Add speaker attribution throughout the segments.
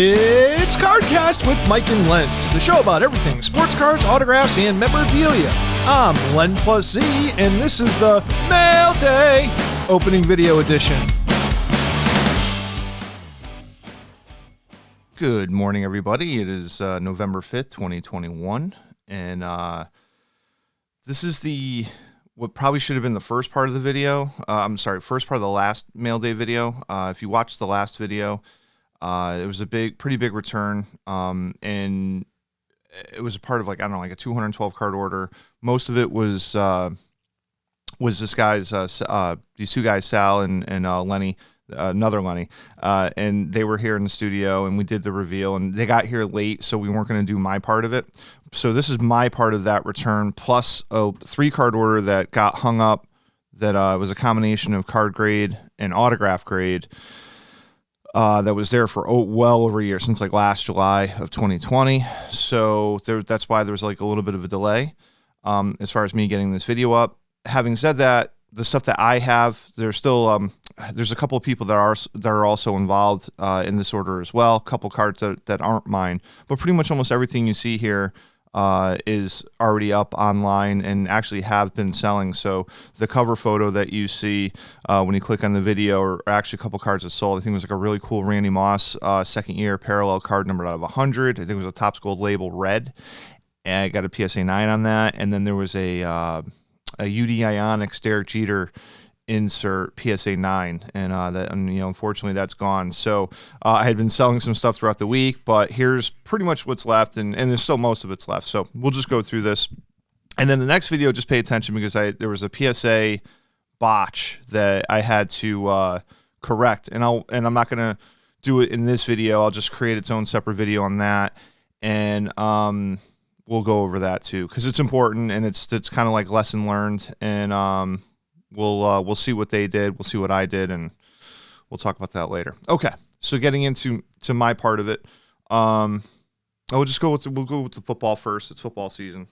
Speaker 1: It's CardKast with Mike and Lenz, the show about everything sports cards, autographs, and memorabilia. I'm Len plus Z, and this is the Mailday opening video edition. Good morning, everybody. It is November 5th, 2021, and this is what probably should have been the first part of the video. First part of the last Mailday video. If you watched the last video, it was a pretty big return, and it was a part of like a 212 card order. Most of it was these two guys, Sal and Lenny, another Lenny, and they were here in the studio, and we did the reveal, and they got here late, so we weren't going to do my part of it. So this is my part of that return, plus a 3-card order that got hung up that was a combination of card grade and autograph grade that was there for well over a year, since like last July of 2020. So that's why there was like a little bit of a delay as far as me getting this video up. Having said that, the stuff that I have, there's still there's a couple of people that are also involved in this order as well. A couple cards that aren't mine, but pretty much almost everything you see here is already up online and actually have been selling. So the cover photo that you see when you click on the video are actually a couple cards that sold. I think it was like a really cool Randy Moss second year parallel card numbered out of 100. I think it was a Topps Gold label red, and I got a PSA 9 on that. And then there was a UD Ionics Derek Jeter insert PSA 9, and unfortunately that's gone. So I had been selling some stuff throughout the week, but here's pretty much what's left, and there's still most of it's left. So we'll just go through this, and then the next video, just pay attention, because there was a PSA botch that I had to correct, and I'm not gonna do it in this video. I'll just create its own separate video on that, and we'll go over that too, because it's important, and it's kind of like lesson learned, and we'll see what they did, we'll see what I did, and we'll talk about that later. Okay, so getting into my part of it, we'll go with the football first. It's football season.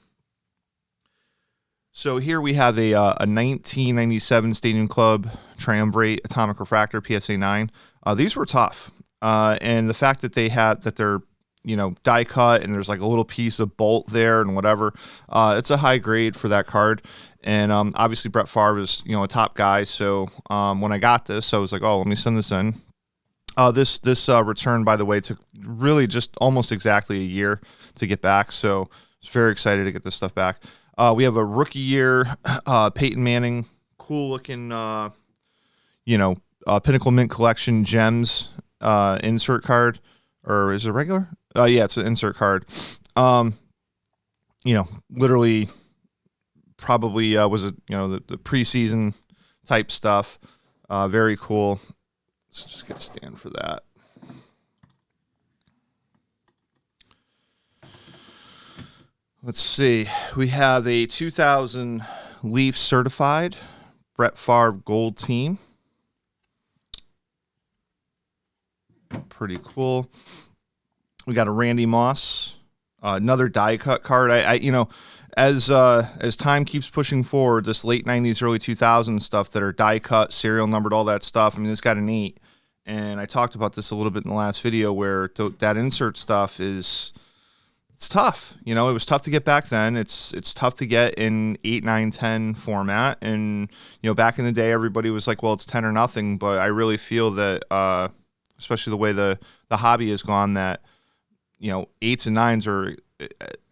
Speaker 1: So here we have a 1997 Stadium Club Triumvirate Atomic Refractor PSA 9. These were tough, and the fact that they're die cut, and there's like a little piece of bolt there and whatever, it's a high grade for that card. And obviously Brett Favre is a top guy, so when I got this, I was like, oh, let me send this in. This return, by the way, took really just almost exactly a year to get back, so I was very excited to get this stuff back. We have a rookie year Peyton Manning, cool looking Pinnacle Mint Collection Gems insert card, or is it regular? Yeah, it's an insert card. Literally probably was the preseason type stuff. Very cool. Let's just get a stand for that. Let's see. We have a 2000 Leaf certified Brett Favre gold team. Pretty cool. We got a Randy Moss, another die cut card. As time keeps pushing forward, this late 90s, early 2000s stuff that are die cut, serial numbered, all that stuff. I mean, it's got an 8, and I talked about this a little bit in the last video, where that insert stuff it's tough. It was tough to get back then. It's tough to get in 8, 9, 10 format, and back in the day, everybody was like, well, it's 10 or nothing. But I really feel that, especially the way the hobby has gone, that 8s and 9s are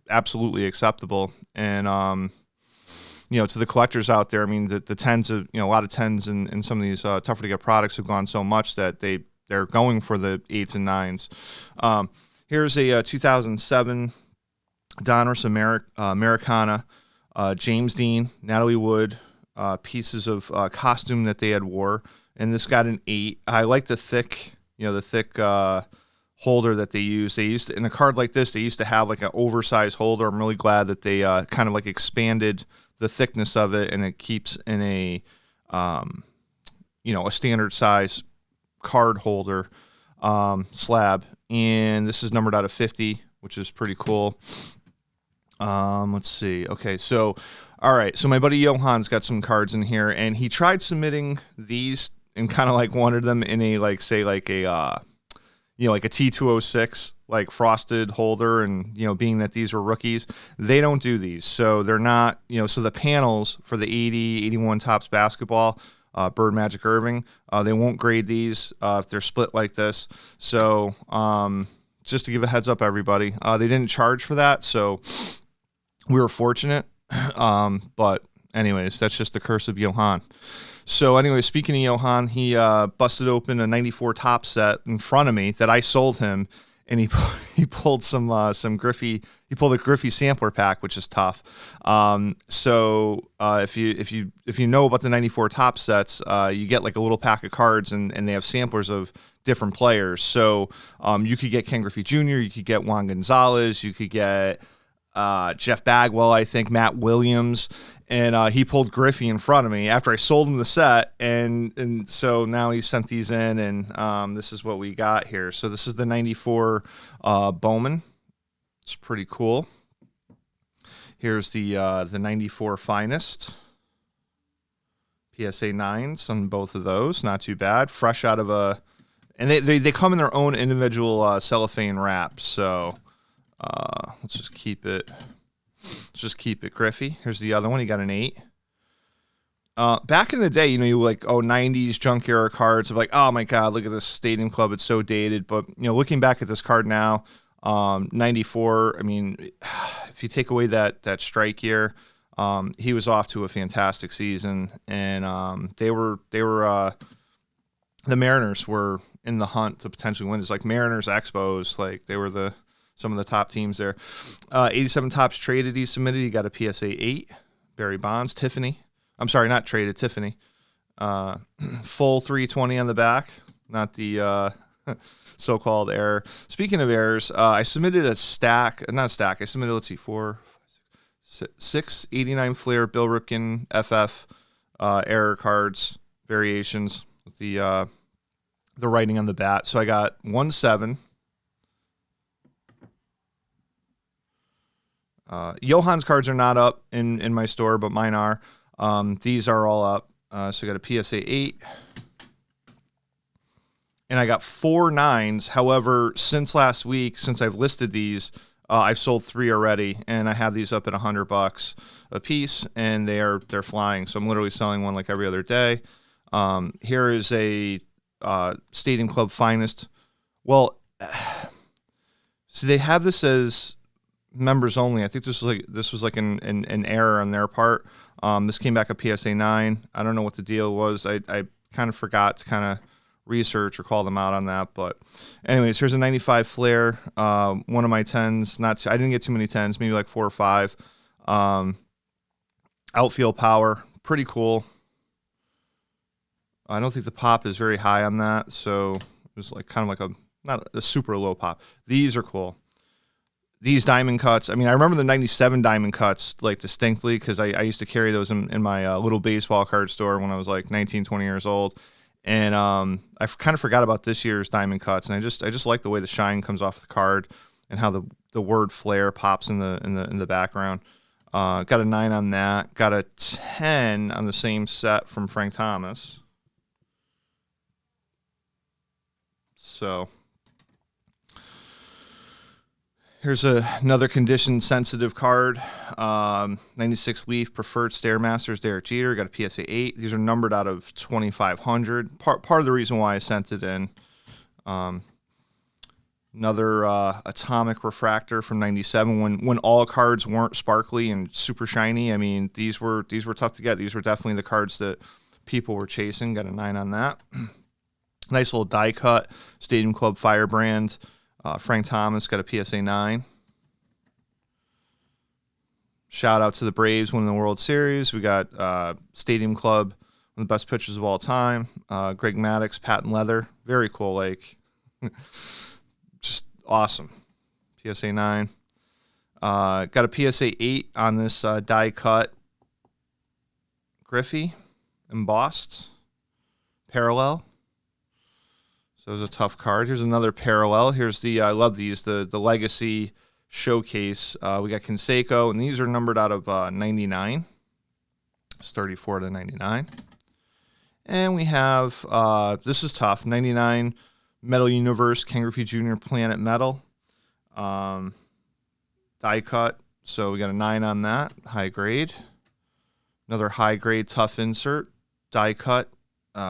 Speaker 1: absolutely acceptable. And to the collectors out there, I mean, the 10s of a lot of 10s and some of these tougher to get products have gone so much that they're going for the 8s and 9s. Here's a 2007 Donruss Americana, James Dean, Natalie Wood, pieces of costume that they had wore, and this got an 8. I like the thick holder that they used. They used in a card like this, they used to have like an oversized holder. I'm really glad that they kind of like expanded the thickness of it, and it keeps in a a standard size card holder slab. And this is numbered out of 50, which is pretty cool. Let's see. Okay, so all right, so my buddy Johan's got some cards in here, and he tried submitting these and kind of like wanted them in a like a T206, like frosted holder, and, being that these were rookies, they don't do these. So they're not, so the panels for the 80, 81 Topps basketball, Bird Magic Irving, they won't grade these if they're split like this. So just to give a heads up, everybody, they didn't charge for that. So we were fortunate. But anyways, that's just the curse of Johan. So anyway, speaking of Johan, he busted open a 94 Topps set in front of me that I sold him, and he pulled some Griffey. He pulled a Griffey sampler pack, which is tough. So if you know about the 94 Topps sets, you get like a little pack of cards, and they have samplers of different players. So you could get Ken Griffey Jr., you could get Juan Gonzalez, you could get Jeff Bagwell, I think, Matt Williams, and he pulled Griffey in front of me after I sold him the set, and so now he sent these in, and this is what we got here. So this is the 94 Bowman. It's pretty cool. Here's the 94 Finest. PSA 9s on both of those. Not too bad. Fresh out of a... And they come in their own individual cellophane wrap, so... let's just keep it. Let's just keep it Griffey. Here's the other one. He got an 8. Back in the day, you like 90s junk era cards. I'm like, oh my god, look at this Stadium Club. It's so dated. But looking back at this card now, 94. I mean, if you take away that strike year, he was off to a fantastic season, and they were the Mariners were in the hunt to potentially win. It's like Mariners Expos, like they were some of the top teams there. 87 Topps traded. He submitted. He got a PSA 8. Barry Bonds. Tiffany. I'm sorry, not traded. Tiffany. Full 320 on the back. Not the so-called error. Speaking of errors, I submitted a stack. Not a stack. I submitted, let's see, 6 89 Flair Bill Ripken FF error cards variations with the writing on the bat. So I got 1-7. Johan's cards are not up in my store, but mine are. These are all up. So I got a PSA 8. And I got 4 9s. However, since last week, since I've listed these, I've sold 3 already, and I have these up at $100 a piece, and they're flying. So I'm literally selling one like every other day. Here is a Stadium Club Finest. Well, so they have this as members only. I think this was like an error on their part. This came back a PSA 9. I don't know what the deal was. I kind of forgot to kind of research or call them out on that. But anyways, here's a 95 Flair. One of my 10s. I didn't get too many 10s, maybe like 4 or 5. Outfield power. Pretty cool. I don't think the pop is very high on that, so it was like kind of like not a super low pop. These are cool. These diamond cuts, I mean, I remember the 97 diamond cuts like distinctly because I used to carry those in my little baseball card store when I was like 19, 20 years old. And I kind of forgot about this year's diamond cuts, and I just like the way the shine comes off the card and how the word Flair pops in the background. Got a 9 on that. Got a 10 on the same set from Frank Thomas. So here's another condition-sensitive card. 96 Leaf Preferred Stairmasters Derek Jeter. Got a PSA 8. These are numbered out of 2,500. Part of the reason why I sent it in. Another Atomic Refractor from 97. When all cards weren't sparkly and super shiny, I mean, these were tough to get. These were definitely the cards that people were chasing. Got a 9 on that. Nice little die cut. Stadium Club Firebrand. Frank Thomas got a PSA 9. Shout out to the Braves winning the World Series. We got Stadium Club, one of the best pitchers of all time. Greg Maddux, patent leather. Very cool. Like, just awesome. PSA 9. Got a PSA 8 on this die cut. Griffey, embossed. Parallel. So it was a tough card. Here's another parallel. Here's I love these, the Legacy Showcase. We got Canseco, and these are numbered out of 99. It's 34 to 99. And we have, this is tough, 99 Metal Universe Ken Griffey Jr. Planet Metal. Die cut. So we got a 9 on that. High grade. Another high grade tough insert. Die cut. We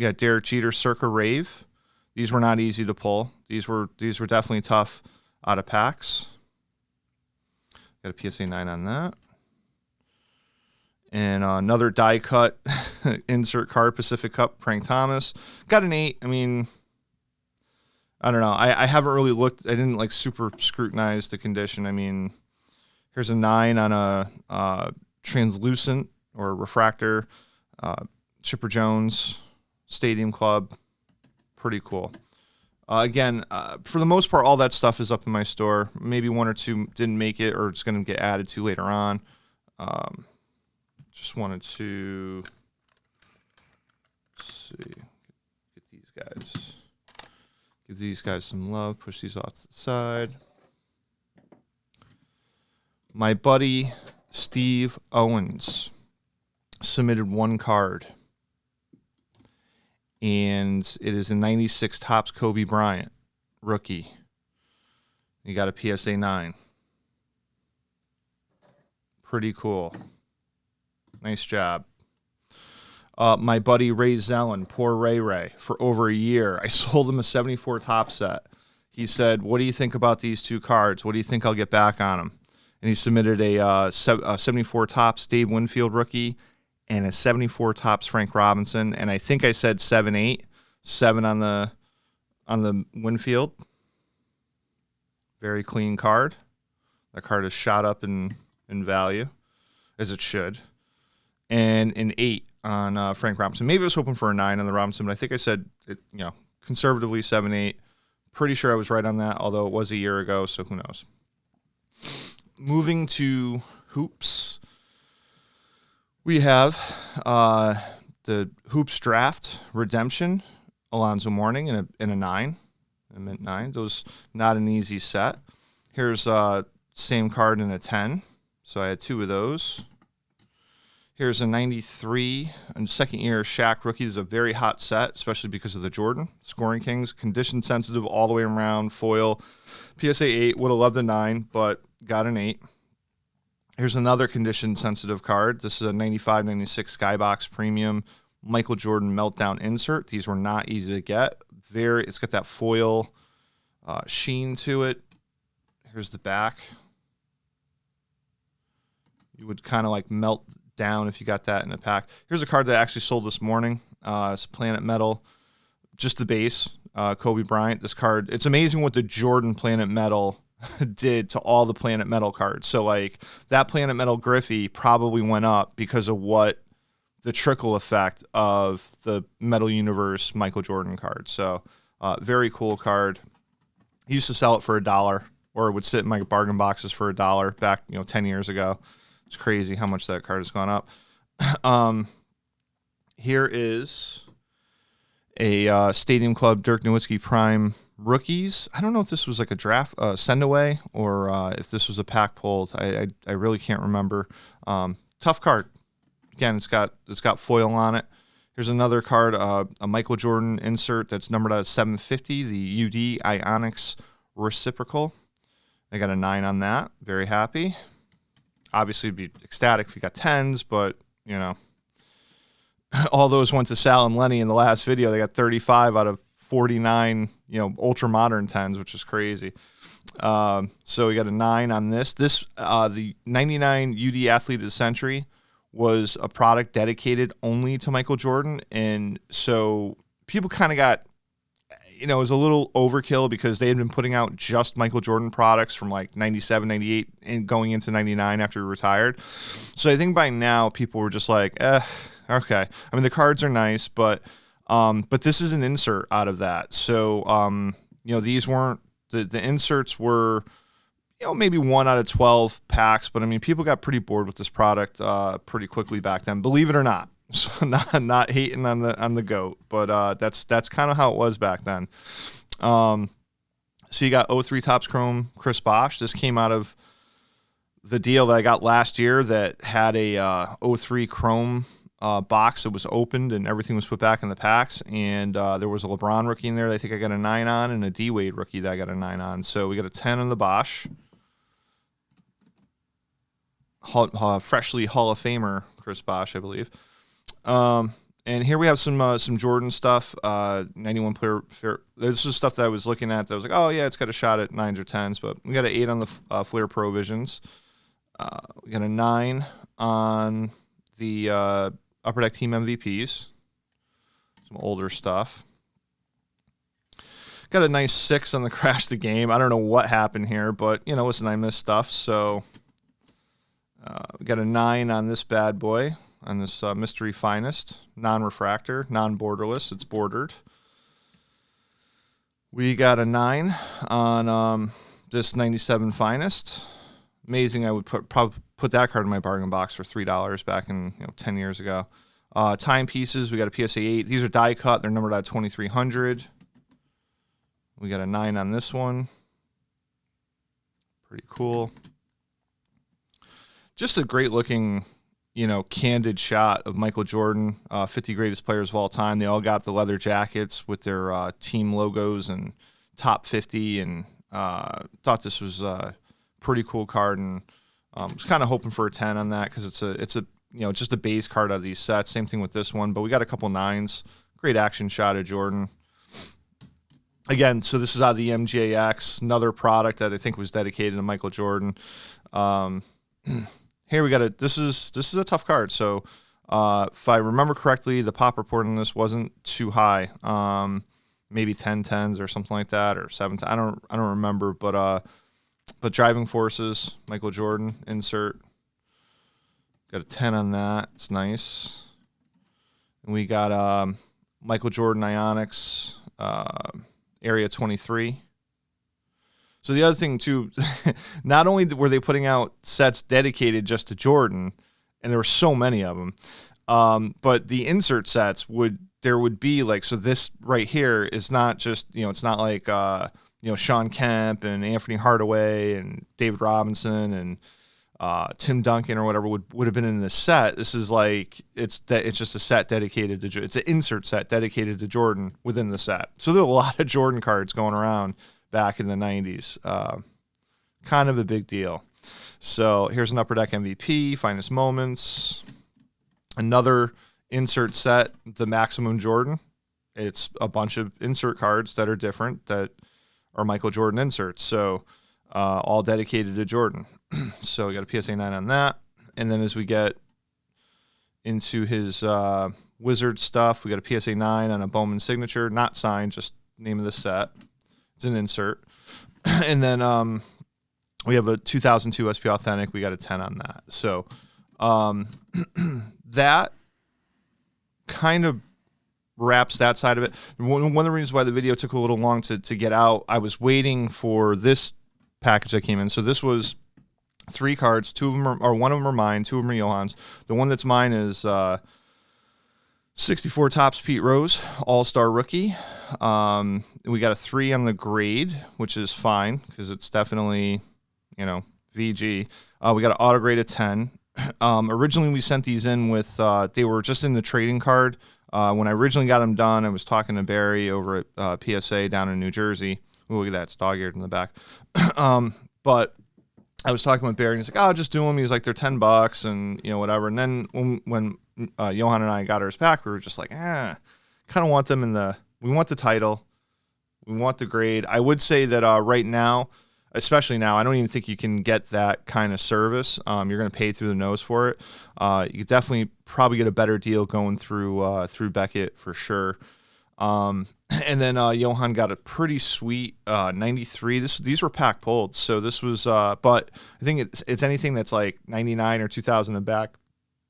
Speaker 1: got Derek Jeter Circa Rave. These were not easy to pull. These were definitely tough out of packs. Got a PSA 9 on that. And another die cut insert card, Pacific Cup, Frank Thomas. Got an 8. I mean, I don't know. I haven't really looked. I didn't like super scrutinize the condition. I mean, here's a 9 on a translucent or refractor. Chipper Jones Stadium Club. Pretty cool. Again, for the most part, all that stuff is up in my store. Maybe 1 or 2 didn't make it or it's going to get added to later on. Just wanted to see, get these guys, give these guys some love, push these off to the side. My buddy Steve Owens submitted 1 card, and it is a 96 Topps Kobe Bryant rookie. You got a PSA 9. Pretty cool. Nice job. My buddy Ray Zellin, poor Ray, for over a year. I sold him a 74 Topps set. He said, what do you think about these 2 cards? What do you think I'll get back on them? And he submitted a 74 Topps Dave Winfield rookie and a 74 Topps Frank Robinson. And I think I said 7-8, 7 on the Winfield. Very clean card. That card has shot up in value, as it should. And an 8 on Frank Robinson. Maybe I was hoping for a 9 on the Robinson, but I think I said, conservatively 7-8. Pretty sure I was right on that, although it was a year ago, so who knows. Moving to hoops, we have the Hoops Draft Redemption, Alonzo Mourning in a 9, a mint 9. Those, not an easy set. Here's same card in a 10, so I had 2 of those. Here's a 93 and second year Shaq rookie. This is a very hot set, especially because of the Jordan. Scoring Kings, condition sensitive all the way around, foil. PSA 8, would have loved a 9, but got an 8. Here's another condition sensitive card. This is a 95-96 Skybox Premium Michael Jordan Meltdown insert. These were not easy to get. It's got that foil sheen to it. Here's the back. You would kind of like melt down if you got that in a pack. Here's a card that I actually sold this morning. It's Planet Metal, just the base, Kobe Bryant. This card, it's amazing what the Jordan Planet Metal did to all the Planet Metal cards. So like that Planet Metal Griffey probably went up because of what the trickle effect of the Metal Universe Michael Jordan card. So very cool card. I used to sell it for $1, or it would sit in my bargain boxes for $1 back 10 years ago. It's crazy how much that card has gone up. Here is a Stadium Club Dirk Nowitzki Prime rookies. I don't know if this was like a draft send away or if this was a pack pulled. I really can't remember. Tough card. Again, it's got foil on it. Here's another card, a Michael Jordan insert that's numbered out of 750, the UD Ionics Reciprocal. I got a 9 on that. Very happy. Obviously, it'd be ecstatic if you got 10s, but, all those went to Sal and Lenny in the last video. They got 35 out of 49, ultra modern 10s, which is crazy. So we got a 9 on this. The 99 UD Athlete of the Century was a product dedicated only to Michael Jordan, and so people kind of got, it was a little overkill because they had been putting out just Michael Jordan products from like 97, 98 and going into 99 after he retired. So I think by now people were just like, okay. I mean, the cards are nice, but this is an insert out of that. So, these weren't, the inserts were, maybe 1 out of 12 packs, but I mean, people got pretty bored with this product pretty quickly back then, believe it or not. So not hating on the GOAT, but that's kind of how it was back then. So you got 03 Topps Chrome Chris Bosh. This came out of the deal that I got last year that had a 03 Chrome box that was opened and everything was put back in the packs. And there was a LeBron rookie in there that I think I got a 9 on, and a D-Wade rookie that I got a 9 on. So we got a 10 on the Bosch. Freshly Hall of Famer Chris Bosch, I believe. And here we have some Jordan stuff. 91 player. This is stuff that I was looking at that I was like, oh yeah, it's got a shot at 9s or 10s. But we got an 8 on the Flair Pro Visions. We got a 9 on the Upper Deck Team MVPs. Some older stuff. Got a nice 6 on the Crash the Game. I don't know what happened here, but listen, I missed stuff. So we got a 9 on this bad boy. On this Mystery Finest, non-refractor, non-borderless. It's bordered. We got a 9 on this 97 Finest. Amazing. I would probably put that card in my bargain box for $3 back in 10 years ago. Timepieces. We got a PSA 8. These are die cut. They're numbered at 2300. We got a 9 on this one. Pretty cool. Just a great looking, candid shot of Michael Jordan, 50 greatest players of all time. They all got the leather jackets with their team logos and top 50, and thought this was a pretty cool card, and was kind of hoping for a 10 on that because it's a just a base card out of these sets. Same thing with this one, but we got a couple 9s. Great action shot of Jordan. Again, so this is out of the MJX, another product that I think was dedicated to Michael Jordan. Here we got this is a tough card. So if I remember correctly, the pop report on this wasn't too high. Maybe 10-10s or something like that, or 7. I don't remember. But Driving Forces, Michael Jordan insert. Got a 10 on that. It's nice. And we got Michael Jordan Ionics, Area 23. So the other thing, too, not only were they putting out sets dedicated just to Jordan, and there were so many of them, but the insert sets there would be like, so this right here is not just, it's not like, Sean Kemp and Anthony Hardaway and David Robinson and Tim Duncan or whatever would have been in this set. This is like, it's just a set dedicated to, it's an insert set dedicated to Jordan within the set. So there are a lot of Jordan cards going around back in the 90s. Kind of a big deal. So here's an Upper Deck MVP, Finest Moments. Another insert set, the Maximum Jordan. It's a bunch of insert cards that are different that are Michael Jordan inserts. So all dedicated to Jordan. So we got a PSA 9 on that. And then as we get into his Wizard stuff, we got a PSA 9 on a Bowman signature, not signed, just name of the set. It's an insert. And then we have a 2002 SP Authentic. We got a 10 on that. So that kind of wraps that side of it. One of the reasons why the video took a little long to get out, I was waiting for this package that came in. So this was 3 cards. 2 of them are, or one of them are mine. 2 of them are Johan's. The one that's mine is 64 Topps Pete Rose, All-Star Rookie. We got a 3 on the grade, which is fine because it's definitely, VG. We got an auto grade of 10. Originally, we sent these in with, they were just in the trading card. When I originally got them done, I was talking to Barry over at PSA down in New Jersey. Ooh, look at that, it's dog-eared in the back. But I was talking with Barry, and he's like, "Oh, just do them." He's like, "They're $10, and whatever." And then when Johan and I got ours back, we were just like, kind of want them we want the title, we want the grade. I would say that right now, especially now, I don't even think you can get that kind of service. You're going to pay through the nose for it. You could definitely probably get a better deal going through Beckett for sure. And then Johan got a pretty sweet 93. These were pack pulled, so this was. But I think it's anything that's like 99 or 2000 and back.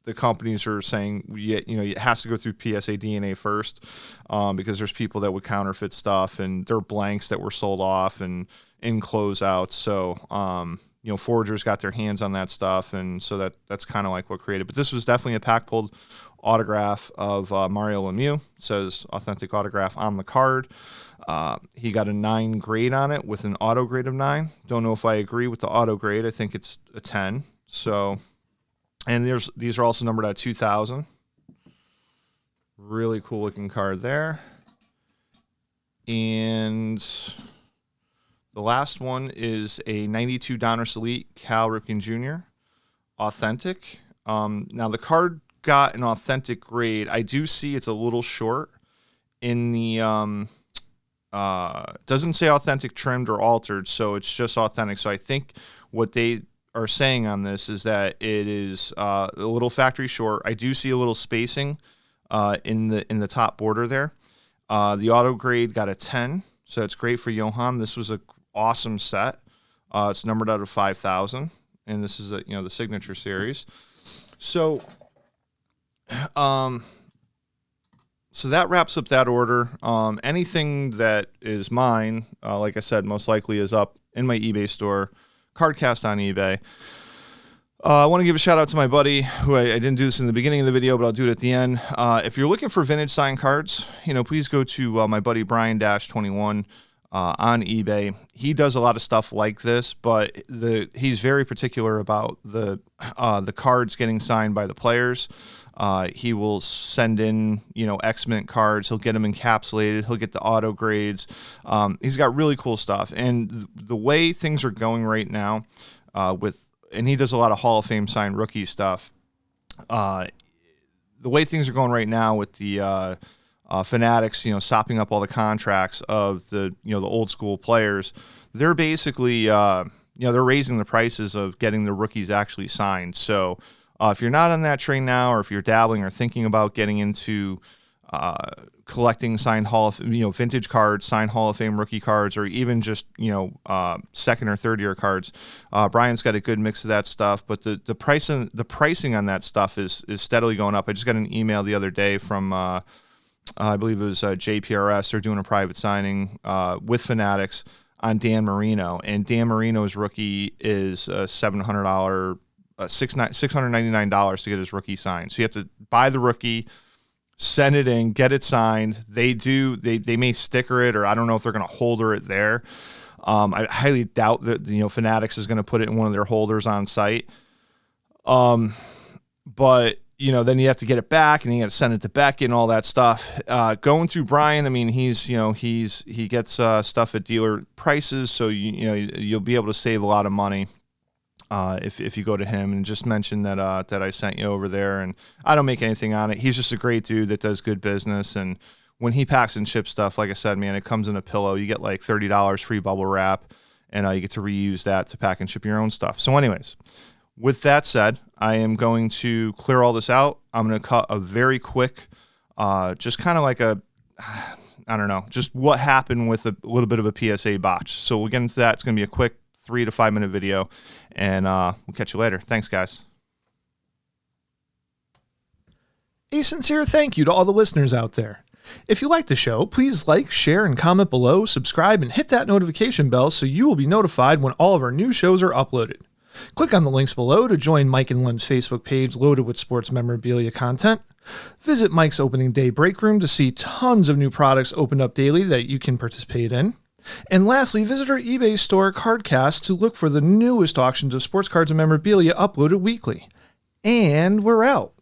Speaker 1: The companies are saying, it has to go through PSA DNA first, because there's people that would counterfeit stuff, and there are blanks that were sold off and in closeouts. So, forgers got their hands on that stuff, and so that's kind of like what created. But this was definitely a pack pulled autograph of Mario Lemieux. It says authentic autograph on the card. He got a 9 grade on it with an auto grade of 9. Don't know if I agree with the auto grade. I think it's a 10. So. And these are also numbered at 2000. Really cool looking card there. And the last one is a 92 Donruss Elite Cal Ripken Jr. Authentic. Now the card got an authentic grade. I do see it's a little short in the doesn't say authentic trimmed or altered, so it's just authentic. So I think what they are saying on this is that it is a little factory short. I do see a little spacing in the top border there. The auto grade got a 10, so it's great for Johan. This was a awesome set. It's numbered out of 5,000, and this is the signature series. So, so that wraps up that order. Anything that is mine, like I said, most likely is up in my eBay store, CardKast on eBay. I want to give a shout out to my buddy who I didn't do this in the beginning of the video, but I'll do it at the end. If you're looking for vintage signed cards, please go to my buddy Brian-21 on eBay. He does a lot of stuff like this, but he's very particular about the cards getting signed by the players. He will send in, X-Mint cards. He'll get them encapsulated. He'll get the auto grades. He's got really cool stuff. And the way things are going right now and he does a lot of Hall of Fame signed rookie stuff. The way things are going right now with the Fanatics, sopping up all the contracts of the old school players, they're basically, they're raising the prices of getting the rookies actually signed. So if you're not on that train now, or if you're dabbling or thinking about getting into collecting signed vintage cards, signed Hall of Fame rookie cards, or even just, second or third year cards, Brian's got a good mix of that stuff, but the pricing on that stuff is steadily going up. I just got an email the other day from, I believe it was JPRS. They're doing a private signing with Fanatics on Dan Marino, and Dan Marino's rookie is $700, $699 to get his rookie signed. So you have to buy the rookie, send it in, get it signed. They may sticker it, or I don't know if they're going to holder it there. I highly doubt that Fanatics is going to put it in one of their holders on site. But then you have to get it back, and you got to send it to Beckett and all that stuff. Going through Brian, I mean, he gets stuff at dealer prices, so you'll be able to save a lot of money if you go to him and just mention that I sent you over there. And I don't make anything on it. He's just a great dude that does good business. And when he packs and ships stuff, like I said, man, it comes in a pillow. You get like $30 free bubble wrap, and you get to reuse that to pack and ship your own stuff. So anyways, with that said, I am going to clear all this out. I'm going to cut a very quick, just kind of like just what happened with a little bit of a PSA botch. So we'll get into that. It's going to be a quick 3 to 5 minute video, and we'll catch you later. Thanks, guys.
Speaker 2: A sincere thank you to all the listeners out there. If you like the show, please like, share, and comment below, subscribe, and hit that notification bell so you will be notified when all of our new shows are uploaded. Click on the links below to join Mike and Len's Facebook page loaded with sports memorabilia content. Visit Mike's opening day break room to see tons of new products opened up daily that you can participate in. And lastly, visit our eBay store, CardKast, to look for the newest auctions of sports cards and memorabilia uploaded weekly. And we're out.